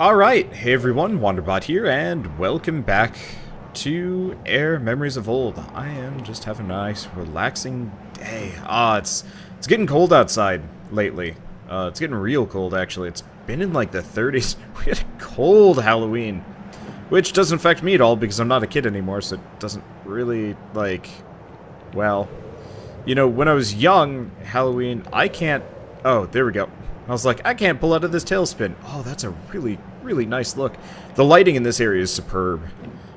Alright, hey everyone, Wanderbot here, and welcome back to AER Memories of Old. I am just having a nice, relaxing day. It's getting cold outside lately. It's getting real cold, actually. It's been in like the 30s. We had a cold Halloween, which doesn't affect me at all because I'm not a kid anymore, so it doesn't really, like, well, you know, when I was young, Halloween, I can't, oh, there we go. I was like, I can't pull out of this tailspin. Oh, that's a really, really nice look. The lighting in this area is superb.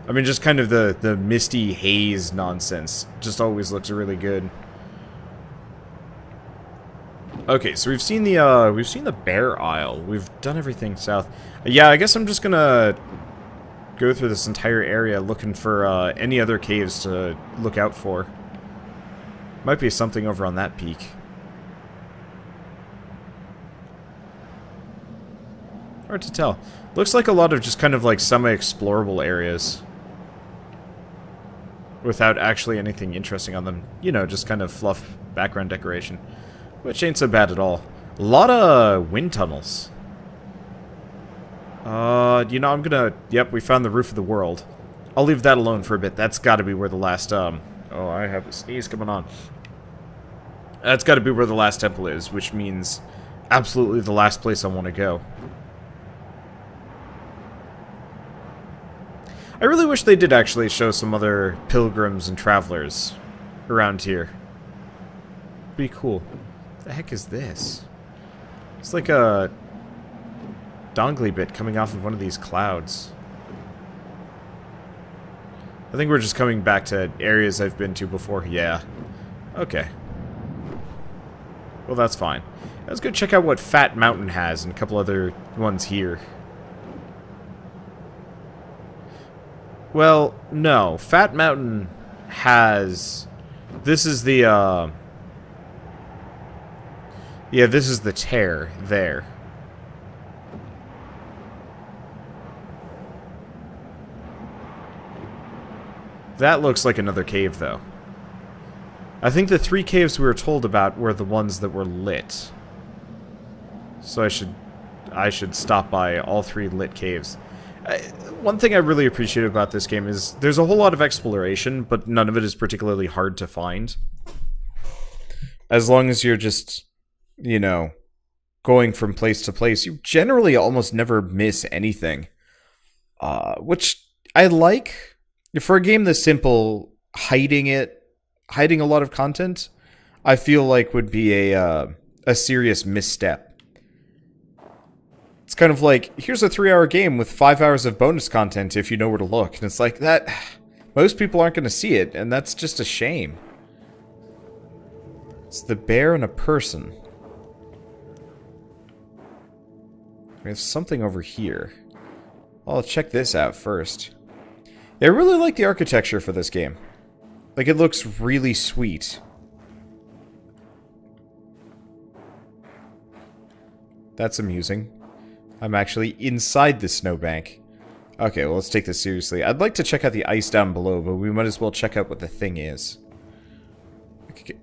I mean, just kind of the misty haze nonsense just always looks really good. Okay, so we've seen the Bear Isle. We've done everything south. Yeah, I guess I'm just gonna go through this entire area looking for any other caves to look out for. Might be something over on that peak. Hard to tell. Looks like a lot of just kind of like semi-explorable areas. Without actually anything interesting on them. You know, just kind of fluff background decoration. Which ain't so bad at all. A lot of wind tunnels. You know, I'm gonna... Yep, we found the roof of the world. I'll leave that alone for a bit. That's gotta be where the last, Oh, I have a sneeze coming on. That's gotta be where the last temple is, which means absolutely the last place I want to go. I really wish they did actually show some other pilgrims and travelers around here. Be cool. What the heck is this? It's like a dongly bit coming off of one of these clouds. I think we're just coming back to areas I've been to before. Yeah. Okay. Well, that's fine. Let's go check out what Fat Mountain has and a couple other ones here. Well, no. Fat Mountain has... This is the, Yeah, this is the tear there. That looks like another cave, though. I think the 3 caves we were told about were the ones that were lit. So I should stop by all 3 lit caves. One thing I really appreciate about this game is there's a whole lot of exploration, but none of it is particularly hard to find. As long as you're just, you know, going from place to place, you generally almost never miss anything. Which I like. For a game this simple, hiding a lot of content, I feel like would be a serious misstep. It's kind of like, here's a 3-hour game with 5 hours of bonus content if you know where to look. And it's like, that... Most people aren't going to see it, and that's just a shame. It's the bear and a person. There's something over here. I'll check this out first. Yeah, I really like the architecture for this game. Like, it looks really sweet. That's amusing. I'm actually inside the snowbank. Okay, well, let's take this seriously. I'd like to check out the ice down below, but we might as well check out what the thing is.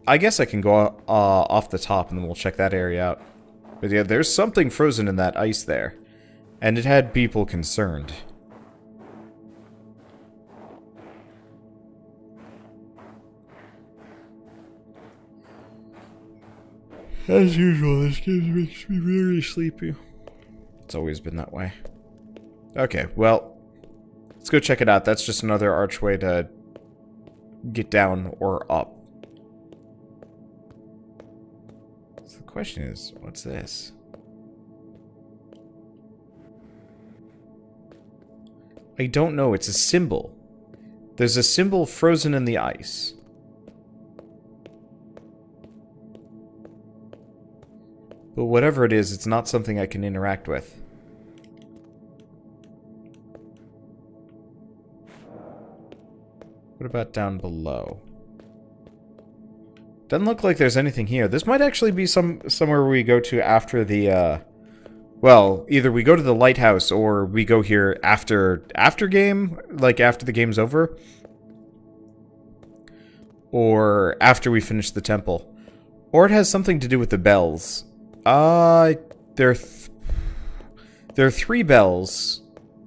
I guess I can go off the top, and then we'll check that area out. But yeah, there's something frozen in that ice there. And it had people concerned. As usual, this game makes me very sleepy. It's always been that way. Okay, well, let's go check it out. That's just another archway to get down or up. So the question is, what's this? I don't know. It's a symbol. There's a symbol frozen in the ice. But whatever it is, it's not something I can interact with. What about down below? Doesn't look like there's anything here. This might actually be somewhere we go to after the, well, either we go to the lighthouse or we go here after game, like after the game's over. Or after we finish the temple. Or it has something to do with the bells. They're There are 3 bells.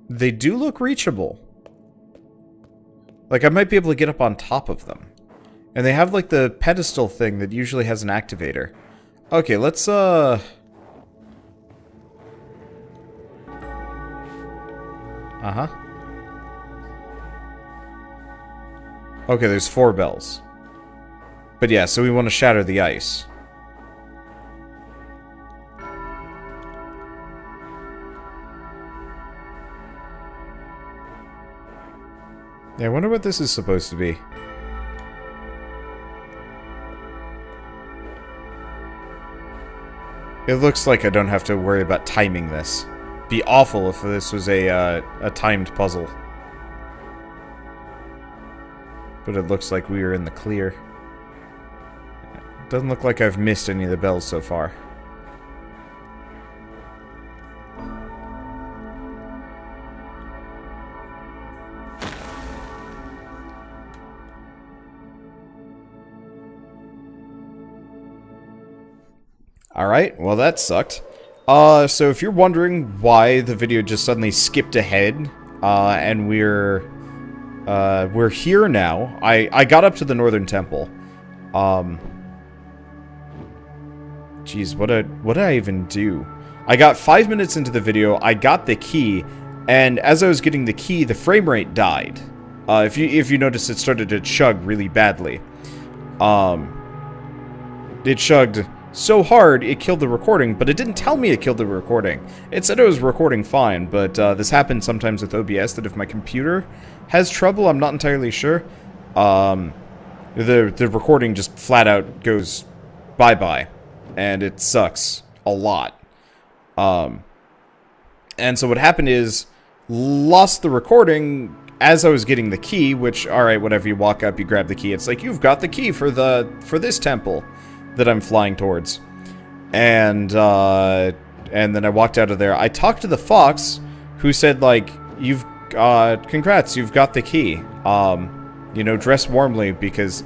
They do look reachable. Like, I might be able to get up on top of them. And they have, like, the pedestal thing that usually has an activator. Okay, let's, Uh-huh. Okay, there's 4 bells. But yeah, so we want to shatter the ice. Yeah, I wonder what this is supposed to be. It looks like I don't have to worry about timing this. Be awful if this was a timed puzzle. But it looks like we are in the clear. Doesn't look like I've missed any of the bells so far. Alright, well that sucked. So if you're wondering why the video just suddenly skipped ahead, and we're here now. I got up to the Northern Temple. Jeez, what did I even do? I got 5 minutes into the video, I got the key, and as I was getting the key, the frame rate died. If you notice, it started to chug really badly. It chugged so hard, it killed the recording, but it didn't tell me it killed the recording. It said it was recording fine, but this happens sometimes with OBS, that if my computer has trouble, I'm not entirely sure, the recording just flat out goes bye-bye, and it sucks a lot. And so what happened is, lost the recording as I was getting the key, which, alright, whatever, you walk up, you grab the key, it's like, you've got the key for this temple that I'm flying towards. And then I walked out of there. I talked to the fox, who said, like, congrats, you've got the key. You know, dress warmly, because,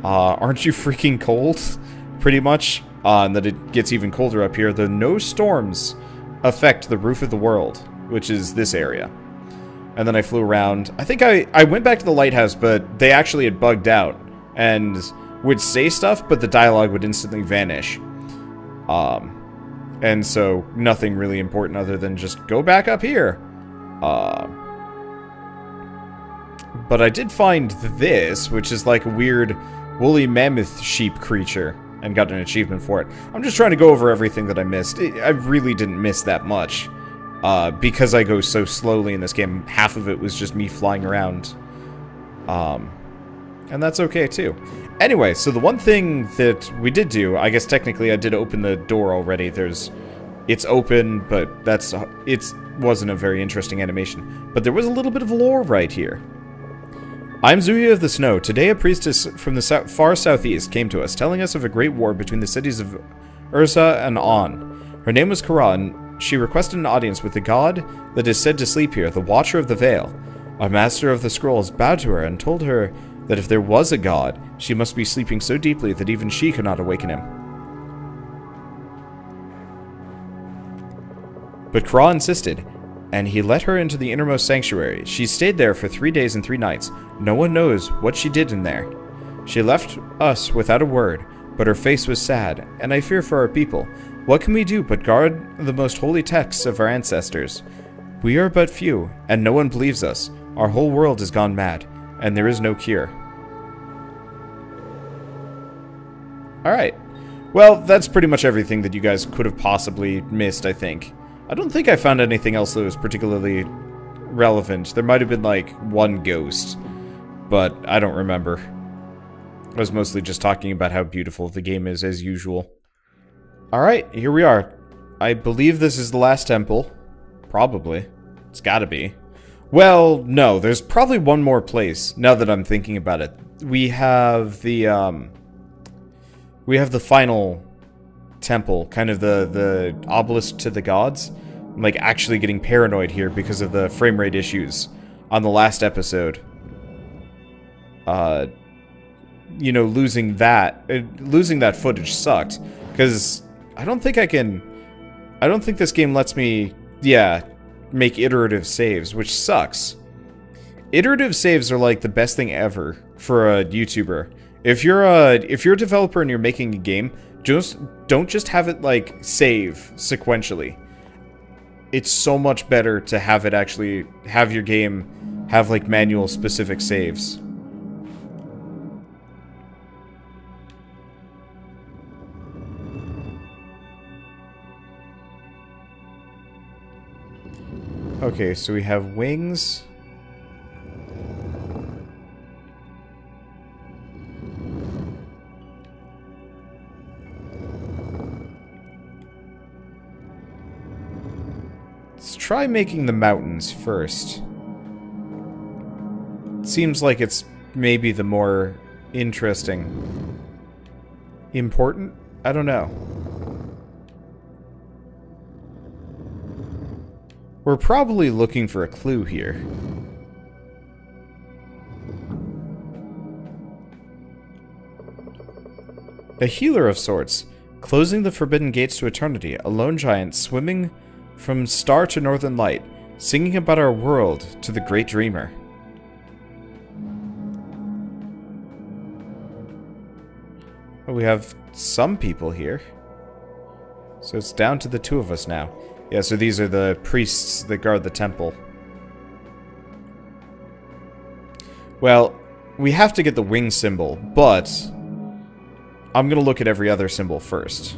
aren't you freaking cold? Pretty much. And that it gets even colder up here. The no storms affect the roof of the world, which is this area. And then I flew around. I think I went back to the lighthouse, but they actually had bugged out. And would say stuff, but the dialogue would instantly vanish. And so, nothing really important other than just go back up here. But I did find this, which is like a weird woolly mammoth sheep creature, and got an achievement for it. I'm just trying to go over everything that I missed. I really didn't miss that much. Because I go so slowly in this game, half of it was just me flying around. And that's okay, too. Anyway, so the one thing that we did do, I guess technically I did open the door already. It's open, but it wasn't a very interesting animation. But there was a little bit of lore right here. I'm Zuya of the Snow. Today a priestess from the far southeast came to us, telling us of a great war between the cities of Urza and On. Her name was Kara, and she requested an audience with the god that is said to sleep here, the Watcher of the Veil. Our master of the scrolls bowed to her and told her that if there was a god, she must be sleeping so deeply that even she could not awaken him. But Kra insisted, and he let her into the innermost sanctuary. She stayed there for 3 days and 3 nights. No one knows what she did in there. She left us without a word, but her face was sad, and I fear for our people. What can we do but guard the most holy texts of our ancestors? We are but few, and no one believes us. Our whole world has gone mad, and there is no cure. Alright. Well, that's pretty much everything that you guys could have possibly missed, I think. I don't think I found anything else that was particularly relevant. There might have been, like, one ghost, but I don't remember. I was mostly just talking about how beautiful the game is, as usual. Alright, here we are. I believe this is the last temple. Probably. It's gotta be. Well, no, there's probably one more place, now that I'm thinking about it. We have the final temple, kind of the obelisk to the gods. I'm, like, actually getting paranoid here because of the frame rate issues on the last episode. You know, losing that footage sucked, because I don't think this game lets me yeah, make iterative saves, which sucks. Iterative saves are like the best thing ever for a YouTuber. If you're a developer and you're making a game, don't just have it like save sequentially. It's so much better to have it actually have your game have like manual specific saves. Okay, so we have wings. Let's try making the mountains first. It seems like it's maybe the more interesting. Important? I don't know. We're probably looking for a clue here. A healer of sorts, closing the forbidden gates to eternity, a lone giant swimming from star to northern light, singing about our world to the great dreamer. Well, we have some people here. So it's down to the two of us now. Yeah, so these are the priests that guard the temple. Well, we have to get the wing symbol, but I'm gonna look at every other symbol first.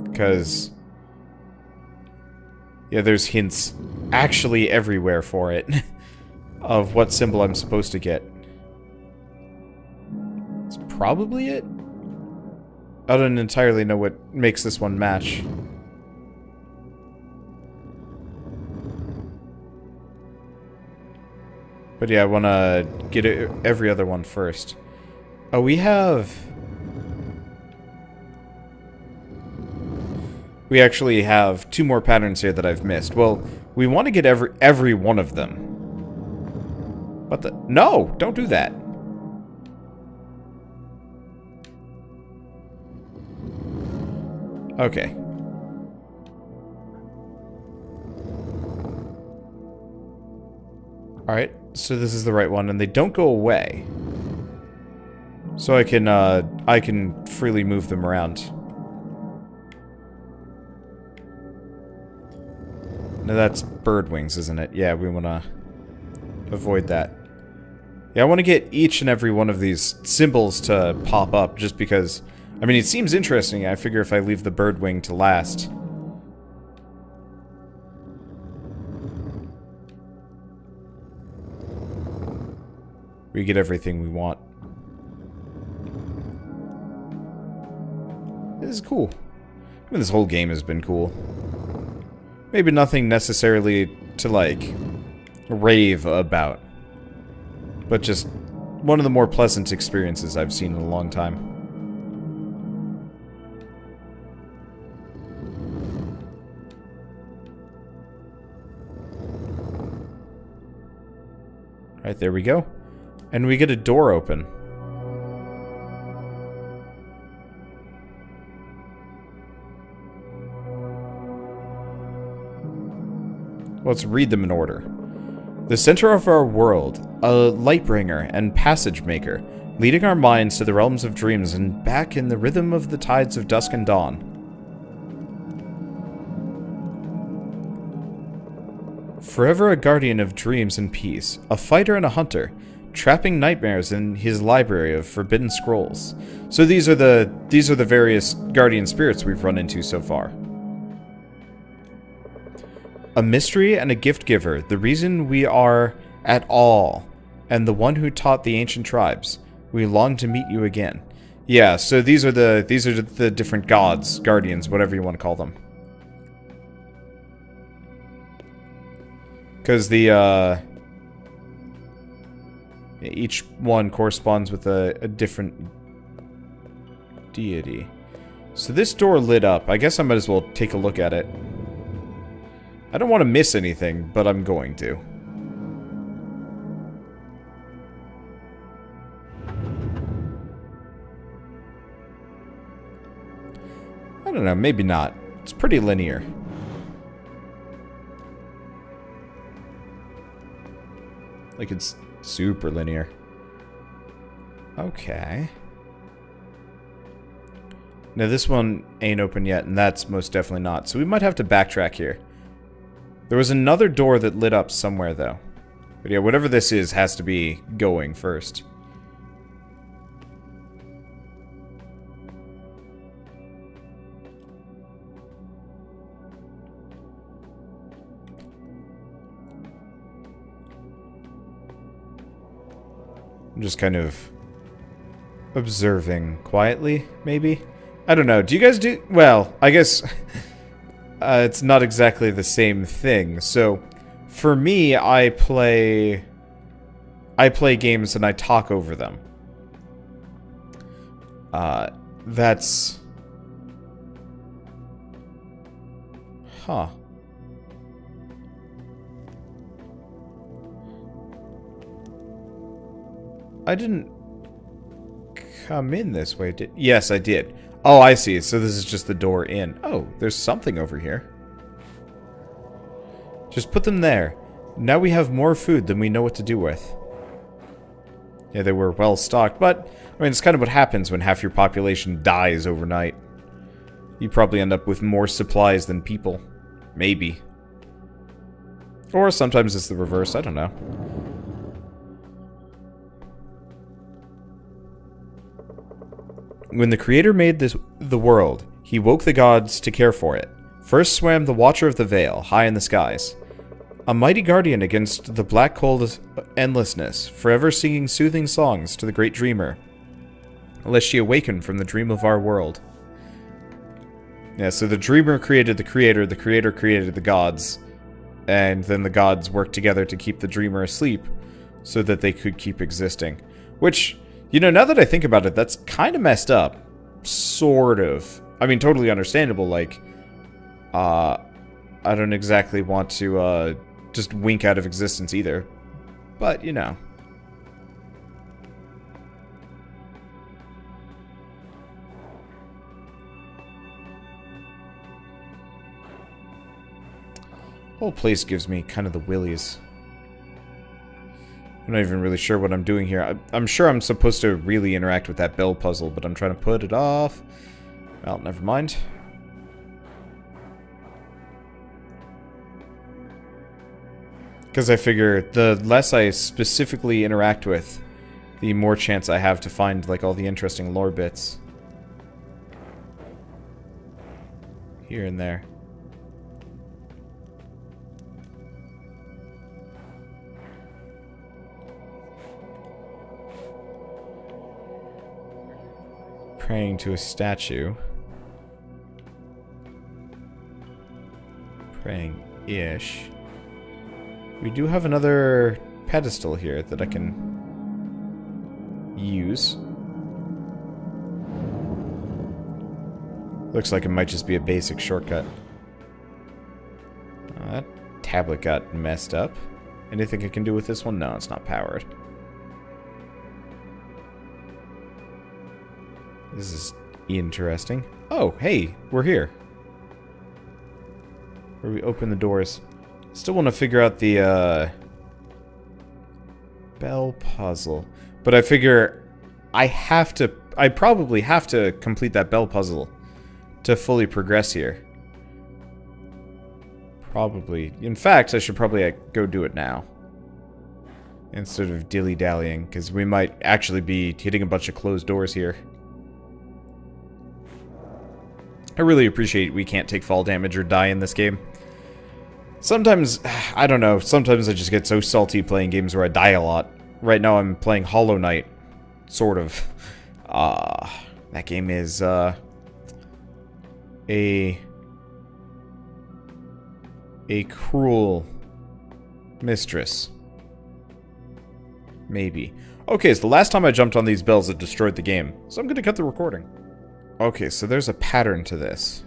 Because, yeah, there's hints actually everywhere for it of what symbol I'm supposed to get. It's probably it. I don't entirely know what makes this one match. But yeah, I want to get every other one first. Oh, we actually have two more patterns here that I've missed. Well, we want to get every one of them. What the? No! Don't do that. Okay. Alright, so this is the right one, and they don't go away. So I can freely move them around. Now that's bird wings, isn't it? Yeah, we want to avoid that. Yeah, I want to get each and every one of these symbols to pop up, just because, I mean, it seems interesting. I figure if I leave the bird wing to last. We get everything we want. This is cool. I mean, this whole game has been cool. Maybe nothing necessarily to, like, rave about. But just one of the more pleasant experiences I've seen in a long time. Alright, there we go. And we get a door open. Let's read them in order. The center of our world, a lightbringer and passage maker, leading our minds to the realms of dreams and back in the rhythm of the tides of dusk and dawn. Forever a guardian of dreams and peace, a fighter and a hunter, trapping nightmares in his library of forbidden scrolls. So these are the various guardian spirits we've run into so far. A mystery and a gift giver, the reason we are at all, and the one who taught the ancient tribes. We long to meet you again. Yeah, so these are the different gods, guardians, whatever you want to call them. Because the each one corresponds with a different deity. So this door lit up. I guess I might as well take a look at it. I don't want to miss anything, but I'm going to. I don't know, maybe not. It's pretty linear. Like, it's super linear. Okay. Now, this one ain't open yet, and that's most definitely not. So we might have to backtrack here. There was another door that lit up somewhere, though. But yeah, whatever this is has to be going first. I'm just kind of observing quietly, maybe? I don't know. Do you guys do... Well, I guess it's not exactly the same thing. So, for me, I play games and I talk over them. That's... Huh. I didn't come in this way, did... Yes, I did. Oh, I see. So this is just the door in. Oh, there's something over here. Just put them there. Now we have more food than we know what to do with. Yeah, they were well stocked, but... I mean, it's kind of what happens when half your population dies overnight. You probably end up with more supplies than people. Maybe. Or sometimes it's the reverse, I don't know. When the Creator made the world, he woke the gods to care for it. First swam the Watcher of the Veil, high in the skies. A mighty guardian against the black cold of endlessness, forever singing soothing songs to the great dreamer, lest she awaken from the dream of our world. Yeah, so the dreamer created the Creator created the gods, and then the gods worked together to keep the dreamer asleep, so that they could keep existing. Which... You know, now that I think about it, that's kind of messed up. Sort of. I mean, totally understandable, like... I don't exactly want to, just wink out of existence either. But, you know. Whole place gives me kind of the willies. I'm not even really sure what I'm doing here. I'm sure I'm supposed to really interact with that bell puzzle, but I'm trying to put it off. Well, never mind. Because I figure the less I specifically interact with, the more chance I have to find, like, all the interesting lore bits. Here and there. Praying to a statue. Praying-ish. We do have another pedestal here that I can use. Looks like it might just be a basic shortcut. That tablet got messed up. Anything I can do with this one? No, it's not powered. This is interesting. Oh, hey, we're here. Where we open the doors. Still want to figure out the, bell puzzle. But I figure I probably have to complete that bell puzzle to fully progress here. Probably. In fact, I should probably go do it now. Instead of dilly-dallying, because we might actually be hitting a bunch of closed doors here. I really appreciate we can't take fall damage or die in this game. Sometimes, I don't know, sometimes I just get so salty playing games where I die a lot. Right now I'm playing Hollow Knight, sort of. That game is, a cruel mistress. Maybe. Okay, so the last time I jumped on these bells it destroyed the game, so I'm gonna cut the recording. Okay, so there's a pattern to this.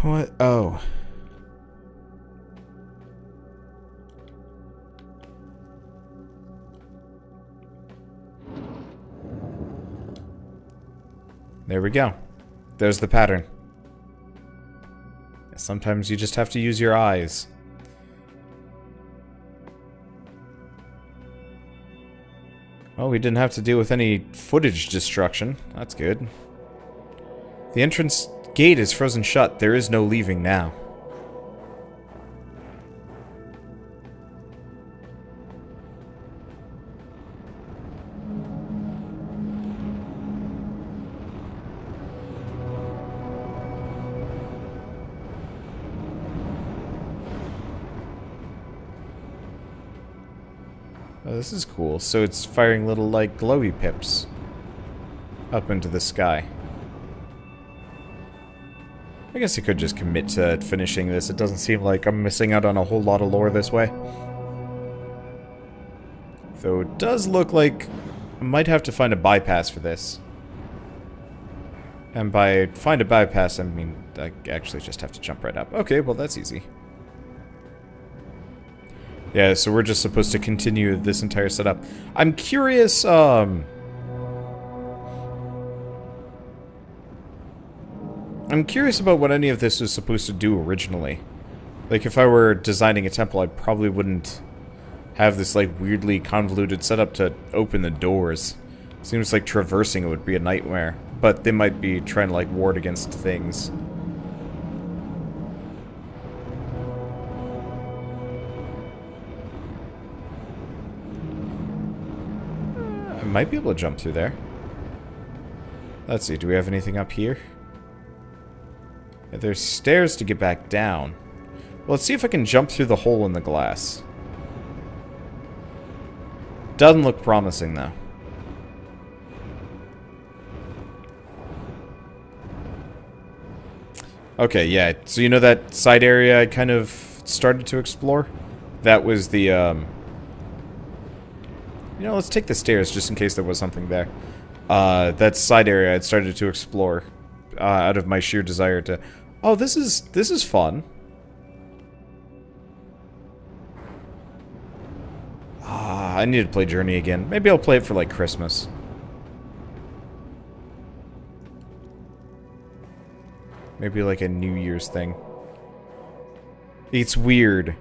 What? Oh. There we go. There's the pattern. Sometimes you just have to use your eyes. Well, we didn't have to deal with any footage destruction. That's good. The entrance gate is frozen shut. There is no leaving now. Oh, this is cool. So it's firing little, like, glowy pips up into the sky. I guess I could just commit to finishing this. It doesn't seem like I'm missing out on a whole lot of lore this way. Though it does look like I might have to find a bypass for this. And by find a bypass, I mean I actually just have to jump right up. Okay, well that's easy. Yeah, so we're just supposed to continue this entire setup. I'm curious, I'm curious about what any of this was supposed to do originally. Like, if I were designing a temple, I probably wouldn't have this, like, weirdly convoluted setup to open the doors. Seems like traversing it would be a nightmare. But they might be trying to, like, ward against things. I might be able to jump through there. Let's see, do we have anything up here? Yeah, there's stairs to get back down. Well, let's see if I can jump through the hole in the glass. Doesn't look promising, though. Okay, yeah, so you know that side area I kind of started to explore? That was the, You know, let's take the stairs just in case there was something there. That side area I'd started to explore out of my sheer desire to... Oh, this is fun. I need to play Journey again. Maybe I'll play it for, like, Christmas. Maybe, like, a New Year's thing. It's weird.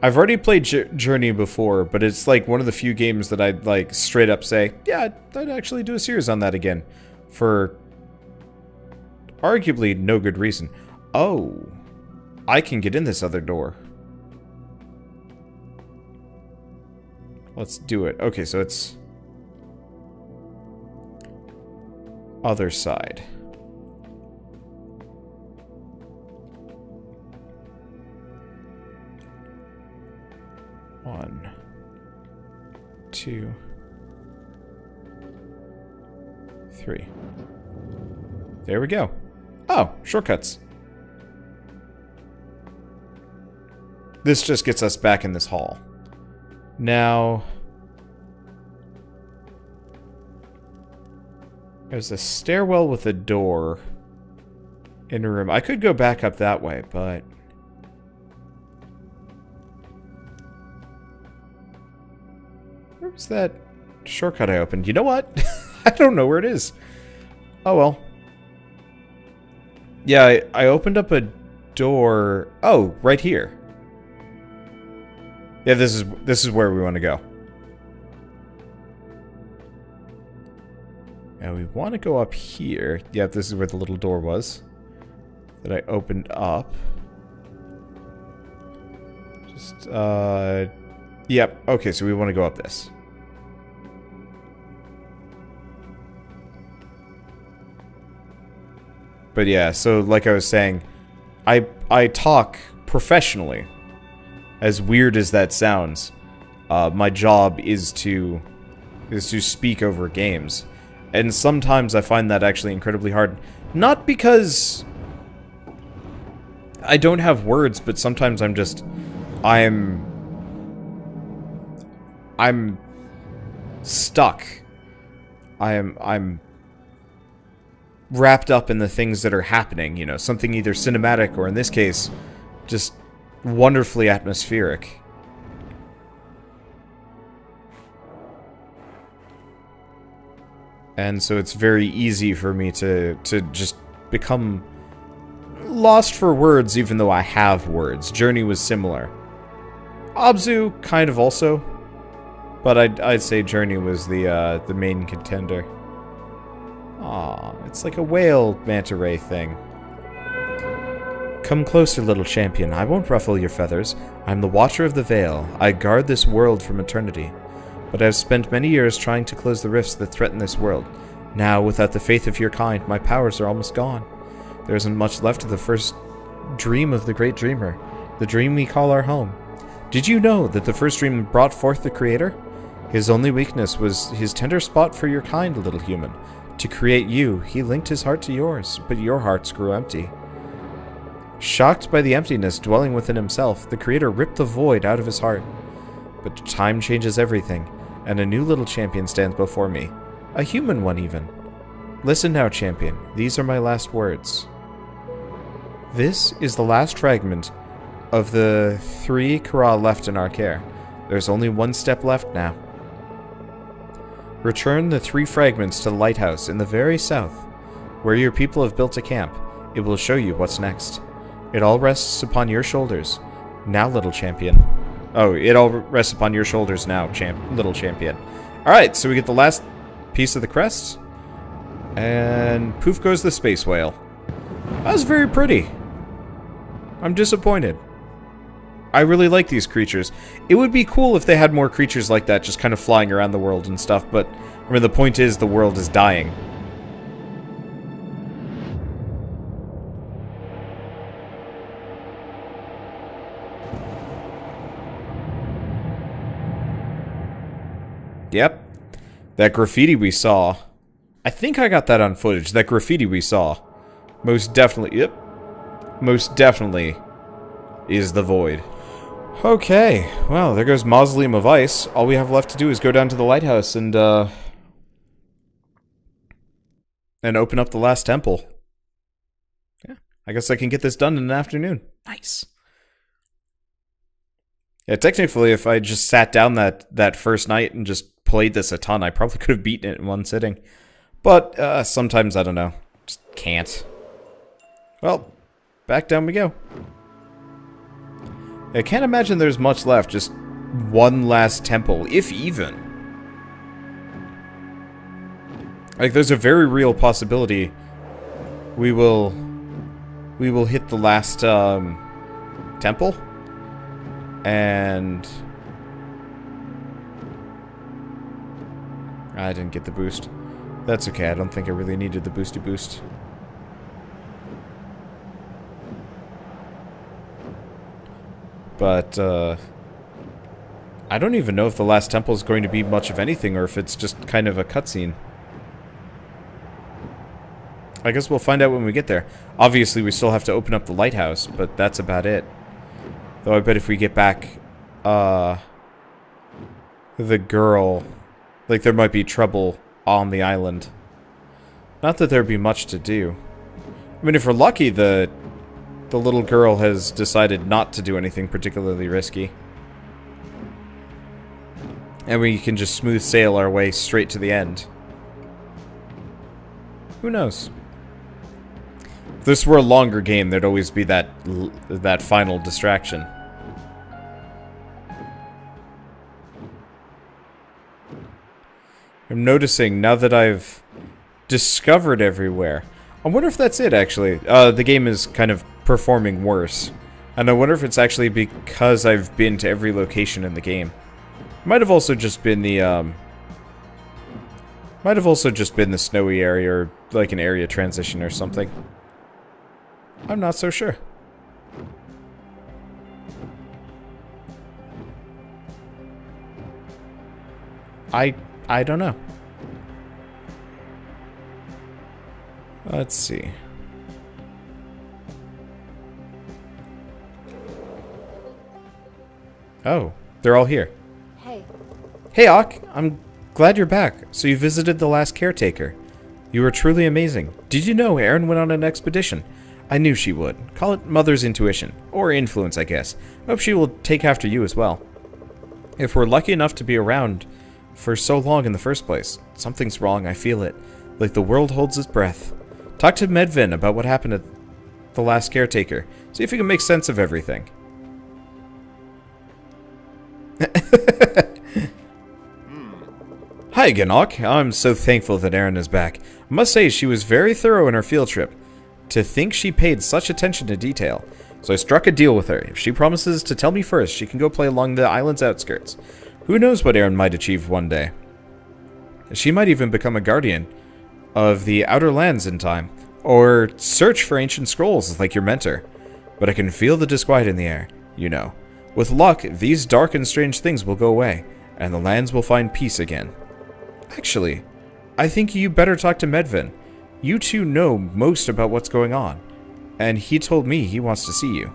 I've already played Journey before, but it's, like, one of the few games that I'd, like, straight up say, yeah, I'd actually do a series on that again. For arguably no good reason. Oh, I can get in this other door. Let's do it. Okay, so it's other side. One, two, three. There we go. Oh, shortcuts. This just gets us back in this hall. Now, there's a stairwell with a door in a room. I could go back up that way, but... Where was that shortcut I opened? You know what? I don't know where it is. Oh, well. Yeah, I opened up a door... Oh, right here. Yeah, this is where we want to go. Now we want to go up here. Yeah, this is where the little door was that I opened up. Just yep. Okay, so we want to go up this. But yeah, so like I was saying, I talk professionally. As weird as that sounds, my job is to speak over games. And sometimes I find that actually incredibly hard. Not because I don't have words, but sometimes I'm stuck. I'm wrapped up in the things that are happening, you know, something either cinematic or in this case, just wonderfully atmospheric. And so it's very easy for me to just become lost for words, even though I have words. Journey was similar. Abzu, kind of also. But I'd say Journey was the main contender. Aw, it's like a whale manta ray thing. Come closer, little champion. I won't ruffle your feathers. I'm the Watcher of the Veil. I guard this world from eternity. But I've spent many years trying to close the rifts that threaten this world. Now, without the faith of your kind, my powers are almost gone. There isn't much left of the first dream of the great dreamer, the dream we call our home. Did you know that the first dream brought forth the Creator? His only weakness was his tender spot for your kind, little human. To create you, he linked his heart to yours, but your hearts grew empty. Shocked by the emptiness dwelling within himself, the Creator ripped the void out of his heart. But time changes everything, and a new little champion stands before me. A human one, even. Listen now, champion. These are my last words. This is the last fragment of the 3 Kara left in our care. There's only one step left now. Return the 3 fragments to the lighthouse in the very south, where your people have built a camp. It will show you what's next. It all rests upon your shoulders. Now, little champion. Oh, it all rests upon your shoulders now, little champion. Alright, so we get the last piece of the crest. And poof goes the space whale. That was very pretty. I'm disappointed. I really like these creatures. It would be cool if they had more creatures like that just kind of flying around the world and stuff, but I mean, the point is the world is dying. Yep. That graffiti we saw. I think I got that on footage. That graffiti we saw. Most definitely. Yep. Most definitely is the void. Okay. Well, there goes Mausoleum of Ice. All we have left to do is go down to the lighthouse and open up the last temple. Yeah. I guess I can get this done in an afternoon. Nice. Yeah, technically, if I just sat down that first night and just played this a ton, I probably could have beaten it in one sitting. But, sometimes, I don't know. Just can't. Well, back down we go. I can't imagine there's much left. Just one last temple, if even. Like, there's a very real possibility we will hit the last, temple. And I didn't get the boost. That's okay, I don't think I really needed the boosty boost. But, I don't even know if the last temple is going to be much of anything, or if it's just kind of a cutscene. I guess we'll find out when we get there. Obviously, we still have to open up the lighthouse, but that's about it. Though I bet if we get back, the girl, like, there might be trouble on the island. Not that there'd be much to do. I mean, if we're lucky, the little girl has decided not to do anything particularly risky. And we can just smooth sail our way straight to the end. Who knows? If this were a longer game, there'd always be that final distraction. I'm noticing, now that I've discovered everywhere, I wonder if that's it, actually. The game is kind of performing worse. And I wonder if it's actually because I've been to every location in the game. Might have also just been the, snowy area, or like an area transition or something. I'm not so sure. I don't know. Let's see. Oh, they're all here. Hey. Hey, Ak. I'm glad you're back. So you visited the last caretaker. You were truly amazing. Did you know Erin went on an expedition? I knew she would. Call it mother's intuition. Or influence, I guess. Hope she will take after you as well. If we're lucky enough to be around for so long in the first place. Something's wrong, I feel it. Like the world holds its breath. Talk to Medvin about what happened at the last caretaker. See if you can make sense of everything. Hi again, Hawk. I'm so thankful that Erin is back. I must say she was very thorough in her field trip. To think she paid such attention to detail. So I struck a deal with her. If she promises to tell me first, she can go play along the island's outskirts. Who knows what Erin might achieve one day. She might even become a guardian of the Outer Lands in time. Or search for ancient scrolls like your mentor. But I can feel the disquiet in the air, you know. With luck, these dark and strange things will go away, and the lands will find peace again. Actually, I think you better talk to Medvin. You two know most about what's going on, and he told me he wants to see you.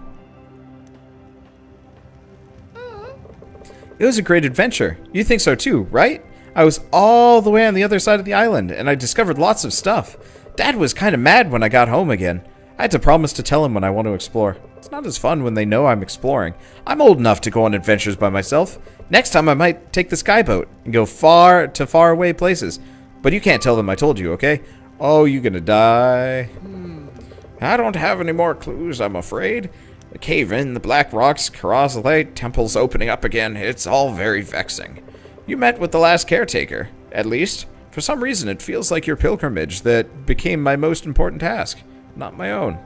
It was a great adventure. You think so too, right? I was all the way on the other side of the island, and I discovered lots of stuff. Dad was kind of mad when I got home again. I had to promise to tell him when I want to explore. It's not as fun when they know I'm exploring. I'm old enough to go on adventures by myself. Next time I might take the skyboat and go far away places. But you can't tell them I told you, okay? Oh, you gonna die? I don't have any more clues, I'm afraid. The cave-in, the black rocks, Kara's light, temples opening up again. It's all very vexing. You met with the last caretaker, at least. For some reason, it feels like your pilgrimage that became my most important task, not my own.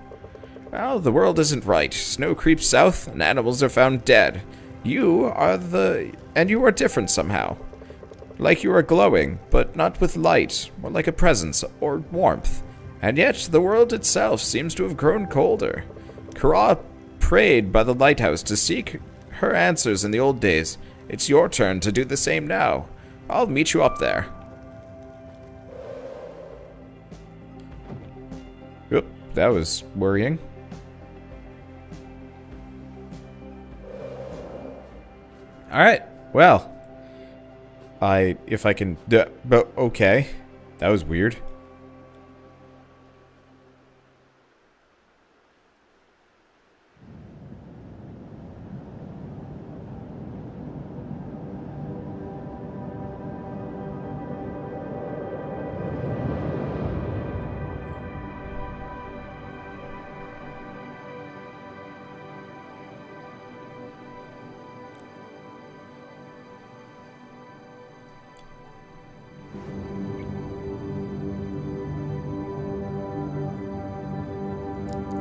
Well, the world isn't right. Snow creeps south, and animals are found dead. You are different somehow. Like you are glowing, but not with light, more like a presence or warmth. And yet, the world itself seems to have grown colder. Kara prayed by the lighthouse to seek her answers in the old days. It's your turn to do the same now. I'll meet you up there. Oop, that was worrying. Alright, well. If I can, but okay. That was weird.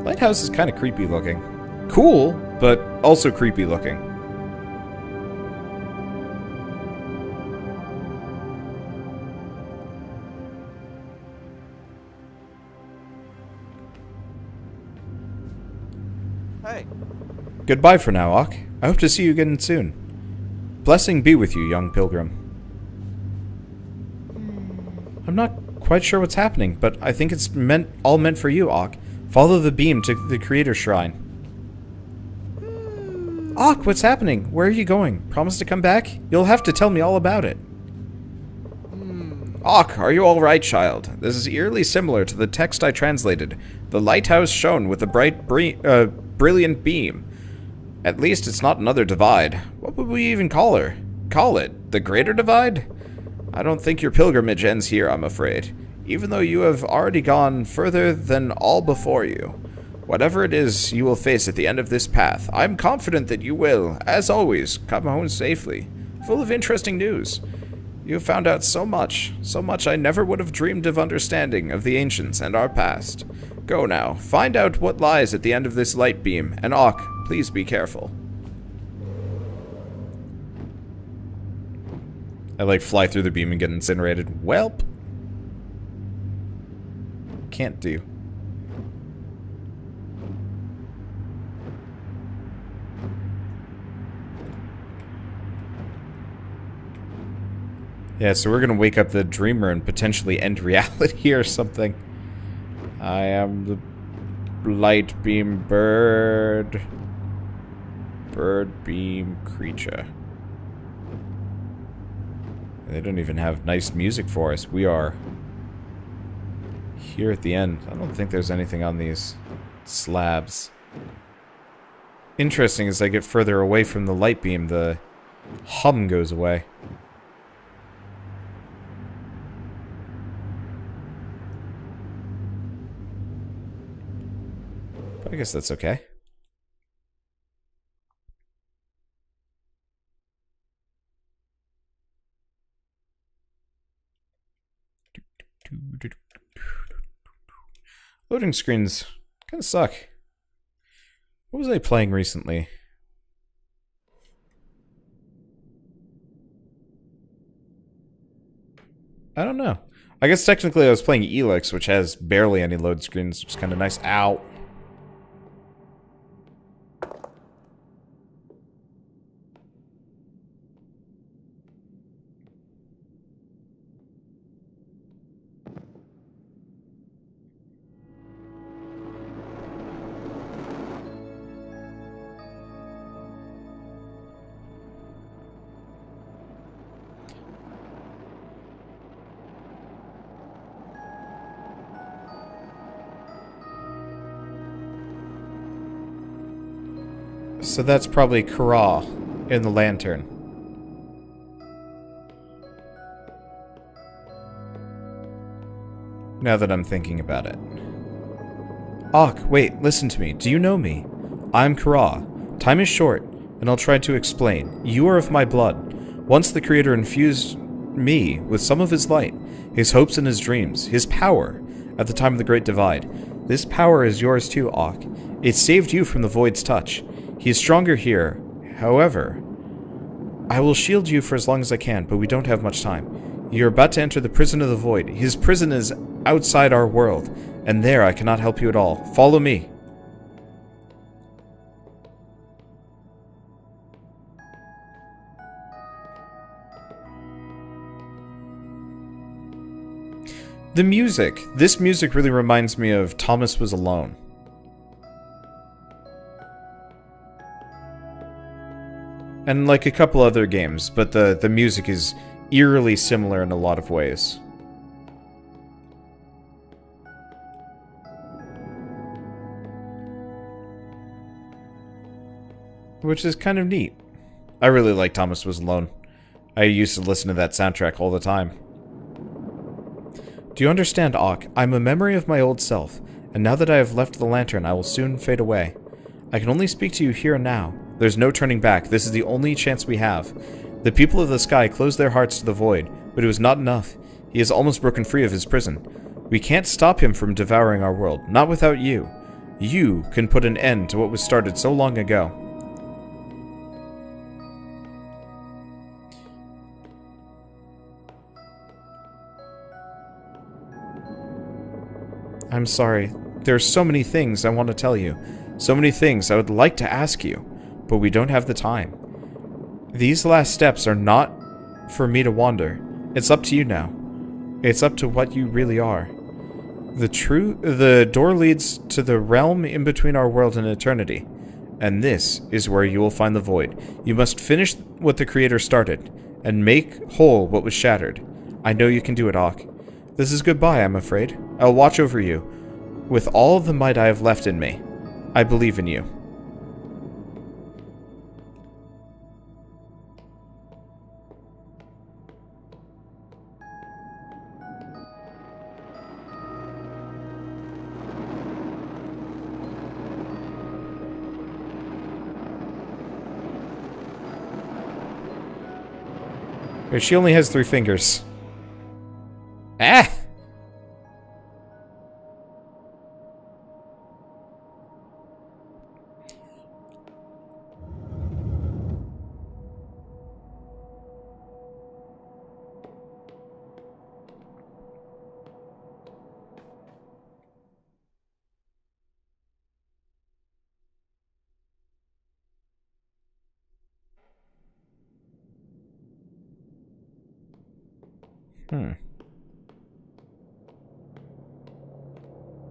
Lighthouse is kind of creepy looking. Cool, but also creepy looking. Hey. Goodbye for now, Hawk. I hope to see you again soon. Blessing be with you, young pilgrim. I'm not quite sure what's happening, but I think it's all meant for you, Hawk. Follow the beam to the Creator's Shrine. Hawk, what's happening? Where are you going? Promise to come back? You'll have to tell me all about it. Hawk, are you alright, child? This is eerily similar to the text I translated. The lighthouse shone with a bright, brilliant beam. At least it's not another divide. What would we even call her? Call it the Greater Divide? I don't think your pilgrimage ends here, I'm afraid. Even though you have already gone further than all before you. Whatever it is you will face at the end of this path, I'm confident that you will, as always, come home safely. Full of interesting news. You have found out so much I never would have dreamed of understanding of the ancients and our past. Go now, find out what lies at the end of this light beam, and Hawk, please be careful. I like fly through the beam and get incinerated. Welp. Can't do. Yeah, so we're gonna wake up the dreamer and potentially end reality or something. I am the light beam bird. Bird beam creature. They don't even have nice music for us. We are here at the end. I don't think there's anything on these slabs. Interesting, as I get further away from the light beam, the hum goes away. I guess that's okay. Loading screens kind of suck. What was I playing recently? I don't know. I guess technically I was playing Elix, which has barely any load screens, which is kind of nice. Ow. So that's probably Kara in the lantern. Now that I'm thinking about it. Ak, wait, listen to me. Do you know me? I'm Kara. Time is short, and I'll try to explain. You are of my blood. Once the Creator infused me with some of his light, his hopes and his dreams, his power, at the time of the Great Divide. This power is yours too, Ak. It saved you from the Void's touch. He is stronger here. However, I will shield you for as long as I can, but we don't have much time. You're about to enter the prison of the Void. His prison is outside our world, and there I cannot help you at all. Follow me. The music. This music really reminds me of Thomas Was Alone. And like a couple other games, but the music is eerily similar in a lot of ways. Which is kind of neat. I really like Thomas Was Alone. I used to listen to that soundtrack all the time. Do you understand, Ak? I'm a memory of my old self, and now that I have left the lantern, I will soon fade away. I can only speak to you here and now. There's no turning back. This is the only chance we have. The people of the sky closed their hearts to the Void, but it was not enough. He has almost broken free of his prison. We can't stop him from devouring our world, not without you. You can put an end to what was started so long ago. I'm sorry. There are so many things I want to tell you. So many things I would like to ask you, but we don't have the time. These last steps are not for me to wander. It's up to you now. It's up to what you really are. The door leads to the realm in between our world and eternity. And this is where you will find the Void. You must finish what the Creator started, and make whole what was shattered. I know you can do it, Ak. This is goodbye, I'm afraid. I'll watch over you. With all the might I have left in me. I believe in you. She only has 3 fingers. Ah!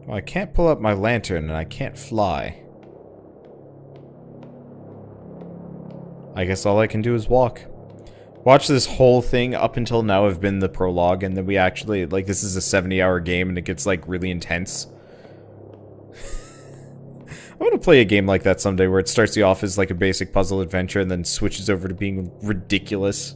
Well, I can't pull up my lantern, and I can't fly. I guess all I can do is walk. Watch this whole thing up until now have been the prologue, and then we actually, like, this is a 70-hour game, and it gets, like, really intense. I want to play a game like that someday, where it starts you off as, like, a basic puzzle adventure, and then switches over to being ridiculous.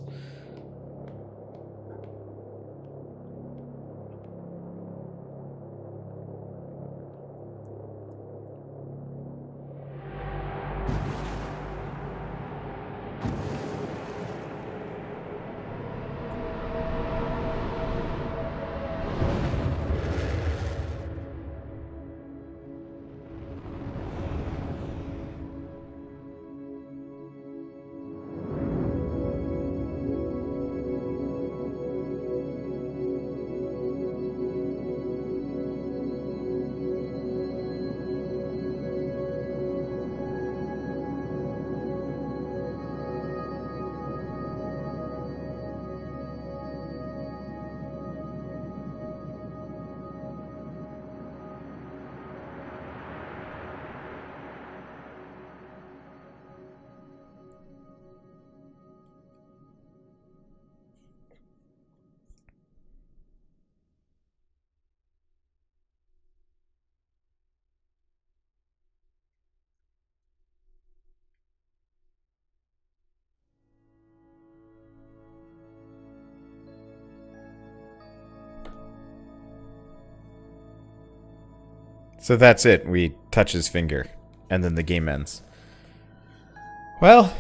So that's it. We touch his finger, and then the game ends. Well,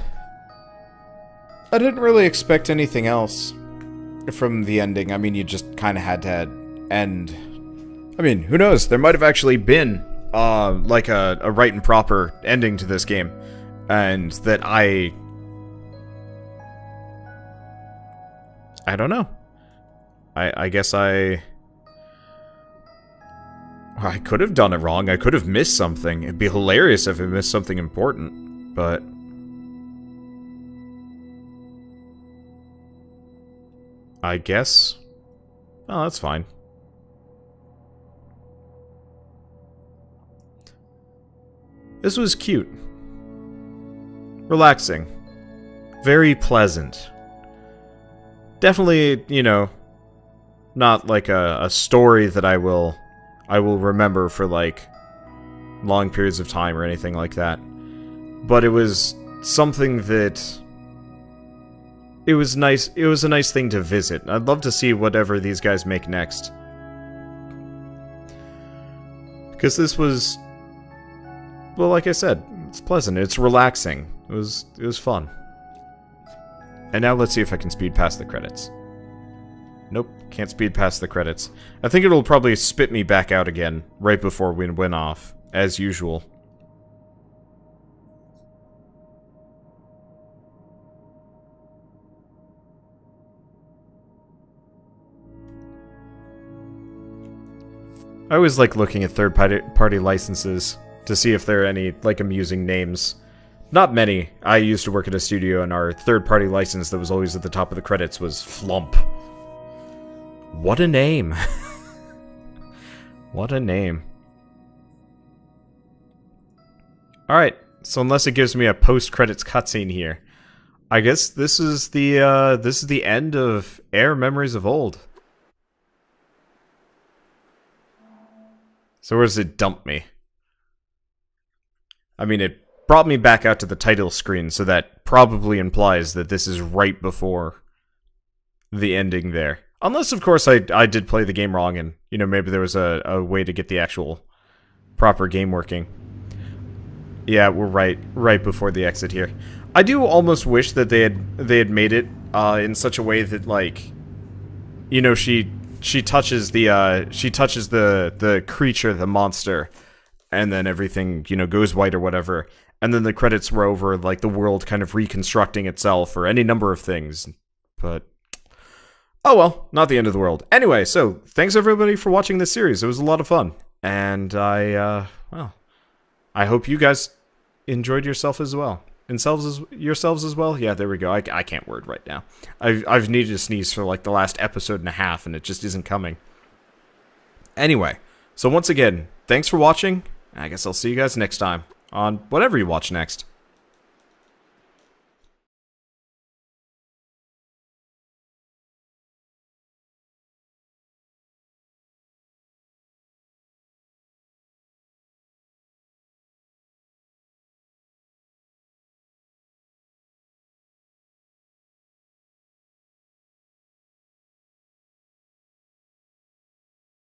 I didn't really expect anything else from the ending. I mean, you just kind of had to end. I mean, who knows? There might have actually been, like a right and proper ending to this game, and that I don't know. I guess I could have done it wrong. I could have missed something. It'd be hilarious if I missed something important, but I guess, oh, that's fine. This was cute. Relaxing. Very pleasant. Definitely, you know, not like a story that I will remember for, like, long periods of time or anything like that. But it was something that... It was nice. It was a nice thing to visit. I'd love to see whatever these guys make next. Because this was... Well, like I said, it's pleasant. It's relaxing. It was fun. And now let's see if I can speed past the credits. Nope, can't speed past the credits. I think it'll probably spit me back out again right before we went off, as usual. I always like looking at third-party licenses to see if there are any, like, amusing names. Not many. I used to work at a studio, and our third-party license that was always at the top of the credits was Flump. What a name. What a name. Alright, so unless it gives me a post-credits cutscene here, I guess this is the end of AER Memories of Old. So where does it dump me? I mean, it brought me back out to the title screen, so that probably implies that this is right before the ending there. Unless, of course, I did play the game wrong, and, you know, maybe there was a way to get the actual proper game working. Yeah, we're right before the exit here. I do almost wish that they had made it in such a way that, like, you know, she touches the creature, the monster, and then everything, you know, goes white or whatever, and then the credits were over, like, the world kind of reconstructing itself, or any number of things, but... Oh well, not the end of the world. Anyway, so, thanks everybody for watching this series, it was a lot of fun, and well, I hope you guys enjoyed yourselves as well. Yourselves as well? Yeah, there we go. I can't word right now. I've needed to sneeze for like the last episode and a half, and it just isn't coming. Anyway, so once again, thanks for watching. I guess I'll see you guys next time on whatever you watch next.